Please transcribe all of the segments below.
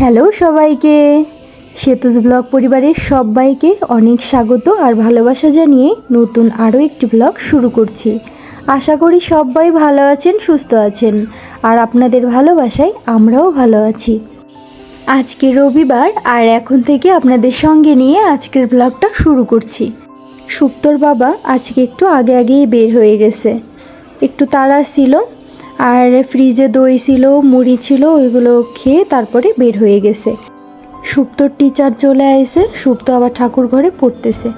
Hello সবাইকে, সেতুজ blog পরিবারের সবাইকে অনেক স্বাগত আর ভালোবাসা জানিয়ে নতুন আরও একটি ব্লগ শুরু করছি। আশা করি সবাই ভালো আছেন, সুস্থ আছেন, আর আপনাদের ভালোবাসায় আমরাও ভালো আছি। আজকে রবিবার আর এখন থেকে আপনাদের সঙ্গে নিয়ে আজকের ব্লগটা শুরু করছি। সুপ্তর বাবা আজকে একটু আগেই বের হয়ে গেছে, একটু তাড়া ছিল, আর ফ্রিজে দই ছিল, মুড়ি ছিল, ওইগুলো খেয়ে তারপরে বের হয়ে গেছে। সুপ্তর টিচার চলে আসে, সুপ্ত আবার ঠাকুর ঘরে পড়তেছে।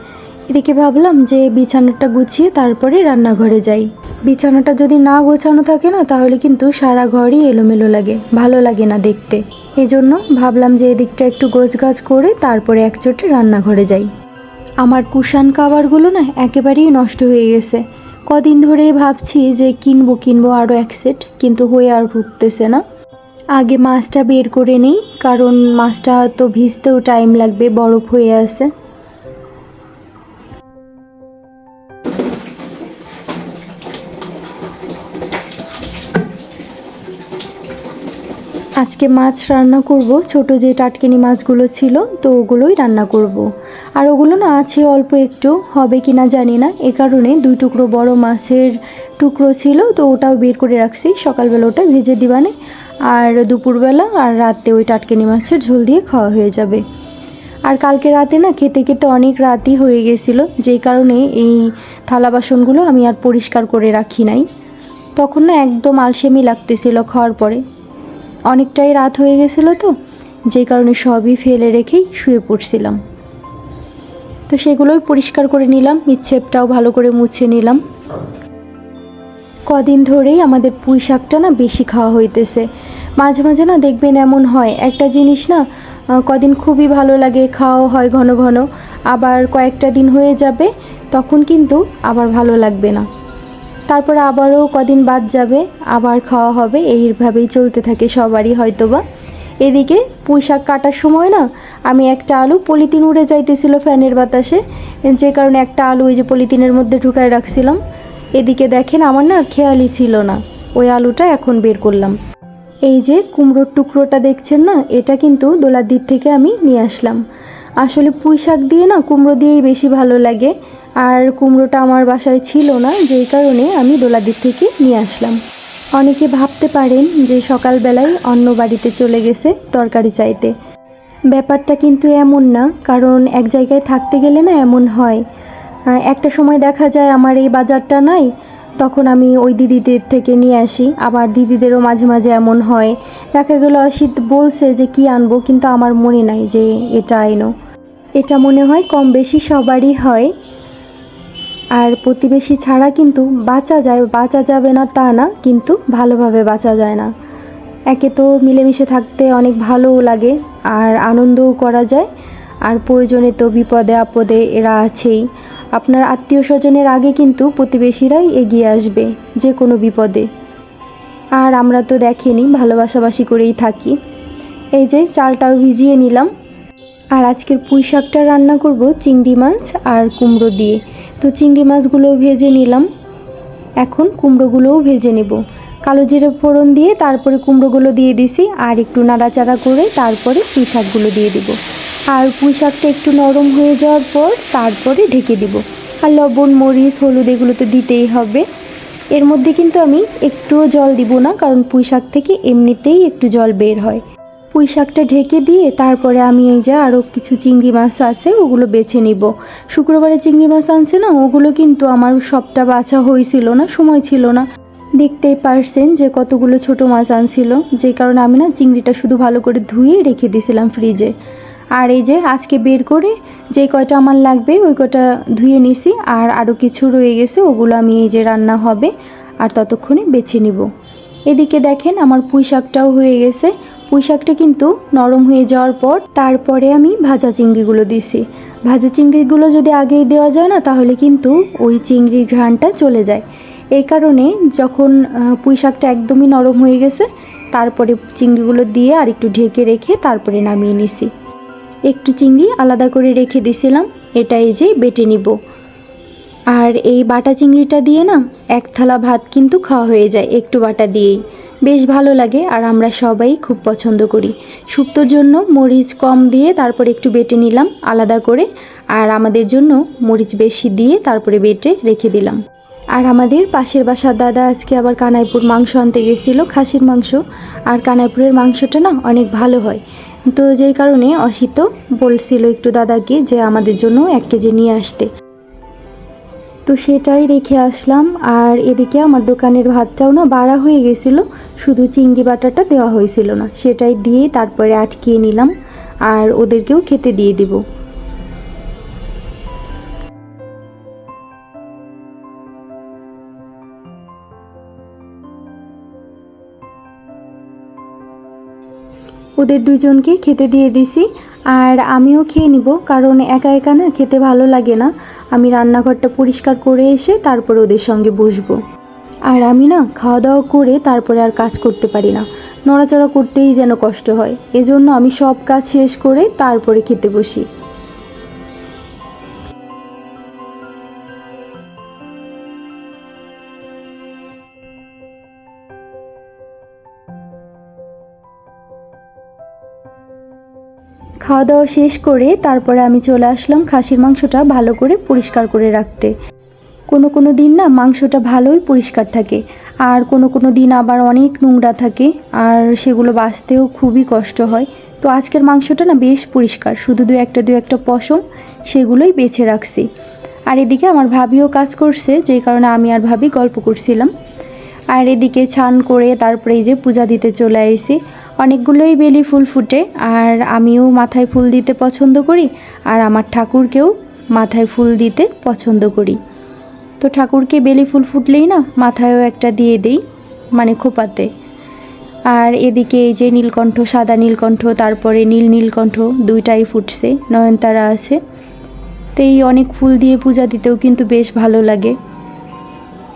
এদিকে ভাবলাম যে বিছানাটা গুছিয়ে তারপরে রান্নাঘরে যাই। বিছানাটা যদি না গোছানো থাকে না, তাহলে কিন্তু সারা ঘরই এলোমেলো লাগে, ভালো লাগে না দেখতে। এজন্য ভাবলাম যে এদিকটা একটু গোছগাছ করে তারপরে একচোটে রান্নাঘরে যাই। আমার কুশান কাভারগুলো না একেবারেই নষ্ট হয়ে গেছে। কদিন ধরেই ভাবছি যে কিনবো আরও এক সেট, কিন্তু হয়ে আর উঠতেছে না। আগে মাছটা বের করে নিই, কারণ মাছটা তো ভিজতেও টাইম লাগবে, বরফ হয়ে আছে। আজকে মাছ রান্না করব, ছোট যে টাটকিনি মাছগুলো ছিল তো ওগুলোই রান্না করব। আর ওগুলো না আছে অল্প একটু, হবে কি না জানি না, এ কারণে 2 টুকরো বড় মাছের টুকরো ছিল, তো ওটাও বের করে রাখছি। সকালবেলা ওটা ভেজে দিবানে, আর দুপুরবেলা আর রাতে ওই টাটকিনি মাছের ঝোল দিয়ে খাওয়া হয়ে যাবে। আর কালকে রাতে না খেতে খেতে অনেক রাতই হয়ে গেছিলো, যেই কারণে এই থালা বাসনগুলো আমি আর পরিষ্কার করে রাখি নাই। তখন না একদম আলসেমি লাগতেছিল খাওয়ার পরে, অনেকটাই রাত হয়ে গেছিলো, তো যেই কারণে সবই ফেলে রেখেই শুয়ে পড়ছিলাম। তো সেগুলোই পরিষ্কার করে নিলাম, মিচ্ছেপটাও ভালো করে মুছে নিলাম। কদিন ধরেই আমাদের পুঁই শাকটা না বেশি খাওয়া হইতেছে। মাঝে মাঝে না দেখবেন এমন হয়, একটা জিনিস না কদিন খুবই ভালো লাগে, খাওয়া হয় ঘন ঘন, আবার কয়েকটা দিন হয়ে যাবে তখন কিন্তু আবার ভালো লাগবে না, তারপর আবারও কদিন বাদ যাবে, আবার খাওয়া হবে, এইভাবেই চলতে থাকে সবারই হয়তোবা। এদিকে পুঁই শাক কাটার সময় না আমি একটা আলু, পলিথিন উড়ে যাইতেছিল ফ্যানের বাতাসে, যে কারণে একটা আলু ওই যে পলিথিনের মধ্যে ঢুকায় রাখছিলাম। এদিকে দেখেন আমার না খেয়ালই ছিল না, ওই আলুটা এখন বের করলাম। এই যে কুমড়োর টুকরোটা দেখছেন না, এটা কিন্তু দোলাদির থেকে আমি নিয়ে আসলাম। আসলে পুঁই শাক দিয়ে না কুমড়ো দিয়েই বেশি ভালো লাগে, আর কুমড়োটা আমার বাসায় ছিল না, যেই কারণে আমি দোলাদির থেকে নিয়ে আসলাম। অনেকে ভাবতে পারেন যে সকালবেলায় অন্য বাড়িতে চলে গেছে তরকারি চাইতে, ব্যাপারটা কিন্তু এমন না, কারণ এক জায়গায় থাকতে গেলে না এমন হয়। একটা সময় দেখা যায় আমার এই বাজারটা নাই, তখন আমি ওই দিদিদের থেকে নিয়ে আসি, আবার দিদিদেরও মাঝে মাঝে এমন হয়, দেখা গেল অসিত বলছে যে কি আনবো, কিন্তু আমার মনে নাই যে এটা আইনো। এটা মনে হয় কম বেশি সবারই হয়। আর প্রতিবেশী ছাড়া কিন্তু বাঁচা যাবে না তা না, কিন্তু ভালোভাবে বাঁচা যায় না। একে তো মিলেমিশে থাকতে অনেক ভালোও লাগে, আর আনন্দও করা যায়, আর প্রয়োজনে তো বিপদে আপদে এরা আছেই। আপনার আত্মীয় স্বজনের আগে কিন্তু প্রতিবেশীরাই এগিয়ে আসবে যে কোনো বিপদে। আর আমরা তো দেখেনি, ভালোবাসাবাসি করেই থাকি। এই যে চালটাও ভিজিয়ে নিলাম। আর আজকের পুঁই শাকটা রান্না করব চিংড়ি মাছ আর কুমড়ো দিয়ে। তো চিংড়ি মাছগুলোও ভেজে নিলাম, এখন কুমড়োগুলোও ভেজে নেব। কালো জিরে ফোড়ন দিয়ে তারপরে কুমড়োগুলো দিয়ে দিছি, আর একটু নাড়াচাড়া করে তারপরে পুঁই শাকগুলো দিয়ে দিব। আর পুঁই শাকটা একটু নরম হয়ে যাওয়ার পর তারপরে ঢেকে দিব। আর লবণ, মরিচ, হলুদ এগুলো তো দিতেই হবে। এর মধ্যে কিন্তু আমি একটুও জল দিব না, কারণ পুঁই শাক থেকে এমনিতেই একটু জল বের হয়। পুঁই শাকটা ঢেকে দিয়ে তারপরে আমি এই যে আরও কিছু চিংড়ি মাছ আছে ওগুলো বেছে নিব। শুক্রবারে চিংড়ি মাছ আনছে না, ওগুলো কিন্তু আমার সবটা বাছা হয়েছিল না, সময় ছিল না। দেখতেই পারছেন যে কতগুলো ছোট মাছ আনছিল, যে কারণে আমি না চিংড়িটা শুধু ভালো করে ধুয়ে রেখে দিয়েছিলাম ফ্রিজে। আর এই যে আজকে বের করে যে কয়টা আমার লাগবে ওই কয়টা ধুয়ে নিছি, আর আরও কিছু রয়ে গেছে, ওগুলো আমি এই যে রান্না হবে আর ততক্ষণে বেছে নিব। এদিকে দেখেন আমার পুঁই শাকটাও হয়ে গেছে। পুঁই শাকটা কিন্তু নরম হয়ে যাওয়ার পর তারপরে আমি ভাজা চিংড়িগুলো দিছি। ভাজা চিংড়িগুলো যদি আগেই দেওয়া যায় না, তাহলে কিন্তু ওই চিংড়ির ঘ্রাণটা চলে যায়। এই কারণে যখন পুঁই শাকটা একদমই নরম হয়ে গেছে, তারপরে চিংড়িগুলো দিয়ে আর একটু ঢেকে রেখে তারপরে নামিয়ে নিছি। একটু চিংড়ি আলাদা করে রেখে দিছিলাম, এটা এই যে বেটে নিব। আর এই বাটা চিংড়িটা দিয়ে না এক থালা ভাত কিন্তু খাওয়া হয়ে যায় একটু বাটা দিয়েই। বেশ ভালো লাগে আর আমরা সবাই খুব পছন্দ করি। শুক্তোর জন্য মরিচ কম দিয়ে তারপরে একটু বেটে নিলাম আলাদা করে, আর আমাদের জন্য মরিচ বেশি দিয়ে তারপরে বেটে রেখে দিলাম। আর আমাদের পাশের বাসার দাদা আজকে আবার কানাইপুর মাংস আনতে গেছিলো, খাসির মাংস। আর কানাইপুরের মাংসটা না অনেক ভালো হয়, তো যেই কারণে অসিত বলছিল একটু দাদাকে যে আমাদের জন্য 1 কেজি নিয়ে আসতে। তো সেটাই রেখে আসলাম। আর এদিকে আমার দোকানের ভাতটাও না বাড়া হয়ে গেছিলো, শুধু চিংড়ি বাটাটা দেওয়া হয়েছিল না, সেটাই দিয়ে তারপরে আটকিয়ে নিলাম আর ওদেরকেও খেতে দিয়ে দিব। ওদের দুজনকে খেতে দিয়ে দিছি আর আমিও খেয়ে নিব, কারণ একা একা না খেতে ভালো লাগে না। আমি রান্নাঘরটা পরিষ্কার করে এসে তারপর ওদের সঙ্গে বসবো। আর আমি না খাওয়া দাওয়া করে তারপরে আর কাজ করতে পারি না, নড়াচড়া করতেই যেন কষ্ট হয়। এজন্য আমি সব কাজ শেষ করে তারপরে খেতে বসি। খাওয়া দাওয়া শেষ করে তারপরে আমি চলে আসলাম খাসির মাংসটা ভালো করে পরিষ্কার করে রাখতে। কোনো দিন না মাংসটা ভালোই পরিষ্কার থাকে, আর কোনো দিন আবার অনেক নোংরা থাকে, আর সেগুলো বাছতেও খুবই কষ্ট হয়। তো আজকের মাংসটা না বেশ পরিষ্কার, শুধু দু একটা পশম সেগুলোই বেছে রাখছি। আর এদিকে আমার ভাবিও কাজ করছে, যেই কারণে আমি আর ভাবি গল্প করছিলাম। আর এদিকে ছান করে তারপরে এই যে পূজা দিতে চলে এসেছি। অনেকগুলোই বেলি ফুল ফুটে, আর আমিও মাথায় ফুল দিতে পছন্দ করি, আর আমার ঠাকুরকেও মাথায় ফুল দিতে পছন্দ করি। তো ঠাকুরকে বেলি ফুল ফুটলেই না মাথায়ও একটা দিয়ে দেই, মানে খোপাতে। আর এদিকে এই যে নীলকণ্ঠ, সাদা নীলকণ্ঠ, তারপরে নীলকণ্ঠ দুইটাই ফুটছে, নয়নতারা আছে। তো এই অনেক ফুল দিয়ে পূজা দিতেও কিন্তু বেশ ভালো লাগে।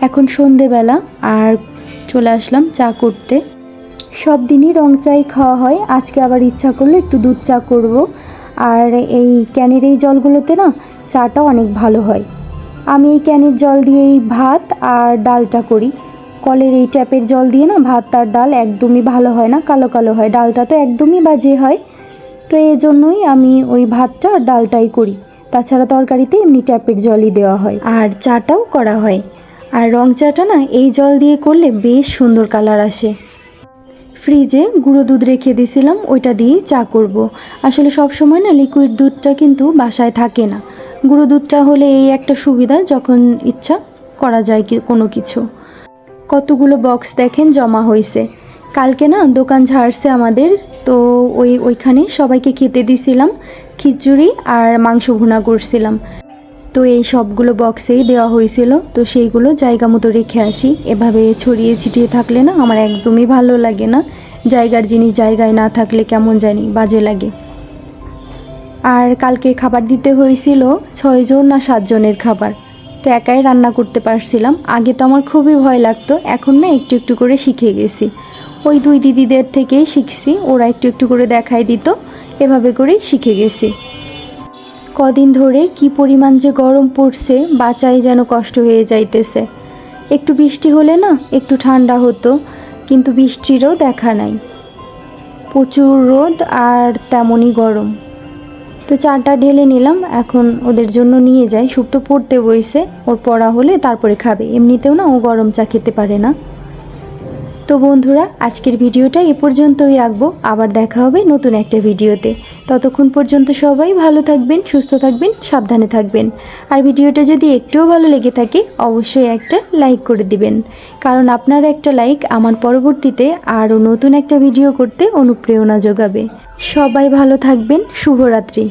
এখন সন্ধেবেলা আর চলে আসলাম চা করতে। সব দিনই রং চাই খাওয়া হয়, আজকে আবার ইচ্ছা করলো একটু দুধ চা করব। আর এই ক্যানের এই জলগুলোতে না চাটা অনেক ভালো হয়। আমি এই ক্যানের জল দিয়েই ভাত আর ডালটা করি। কলের এই ট্যাপের জল দিয়ে না ভাত আর ডাল একদমই ভালো হয় না, কালো কালো হয়, ডালটা তো একদমই বাজে হয়। তো এই জন্যই আমি ওই ভাতটা আর ডালটাই করি। তাছাড়া তরকারিতে এমনি ট্যাপের জলই দেওয়া হয়, আর চাটাও করা হয়। আর রং চাটা না এই জল দিয়ে করলে বেশ সুন্দর কালার আসে। ফ্রিজে গুঁড়ো দুধ রেখে দিয়েছিলাম, ওইটা দিয়ে চা করব। আসলে সব সময় না লিকুইড দুধটা কিন্তু বাসায় থাকে না, গুঁড়ো দুধটা হলে এই একটা সুবিধা, যখন ইচ্ছা করা যায় কোনো কিছু। কতগুলো বক্স দেখেন জমা হয়েছে। কালকে না দোকান ঝাড়ছে আমাদের, তো ওইখানে সবাইকে খেতে দিছিলাম, খিচুড়ি আর মাংস ভুনা করছিলাম। তো এই সবগুলো বক্সেই দেওয়া হয়েছিল, তো সেইগুলো জায়গা মতো রেখে আসি। এভাবে ছড়িয়ে ছিটিয়ে থাকলে না আমার একদমই ভালো লাগে না, জায়গার জিনিস জায়গায় না থাকলে কেমন জানি বাজে লাগে। আর কালকে খাবার দিতে হয়েছিল 6 জন না 7 জনের খাবার, তো একাই রান্না করতে পারছিলাম। আগে তো আমার খুবই ভয় লাগতো, এখন না একটু একটু করে শিখে গেছি। ওই 2 দিদিদের থেকেই শিখছি, ওরা একটু একটু করে দেখাই দিত, এভাবে করেই শিখে গেছি। কদিন ধরে কি পরিমাণ যে গরম পড়ছে, বাঁচাই যেন কষ্ট হয়ে যাইতেছে। একটু বৃষ্টি হলে না একটু ঠান্ডা হতো, কিন্তু বৃষ্টিরও দেখা নাই, প্রচুর রোদ আর তেমনই গরম। তো চাটা ঢেলে নিলাম, এখন ওদের জন্য নিয়ে যাই। শুক্তো পড়তে বইছে, ওর পড়া হলে তারপরে খাবে, এমনিতেও না ও গরম চা খেতে পারে না। তো বন্ধুরা, আজকের ভিডিওটা এ পর্যন্তই রাখবো, আবার দেখা হবে নতুন একটা ভিডিওতে। ততক্ষণ পর্যন্ত সবাই ভালো থাকবেন, সুস্থ থাকবেন, সাবধানে থাকবেন। আর ভিডিওটা যদি একটুও ভালো লেগে থাকে অবশ্যই একটা লাইক করে দিবেন, কারণ আপনার একটা লাইক আমার পরবর্তীতে আরও নতুন একটা ভিডিও করতে অনুপ্রেরণা যোগাবে। সবাই ভালো থাকবেন, শুভরাত্রি।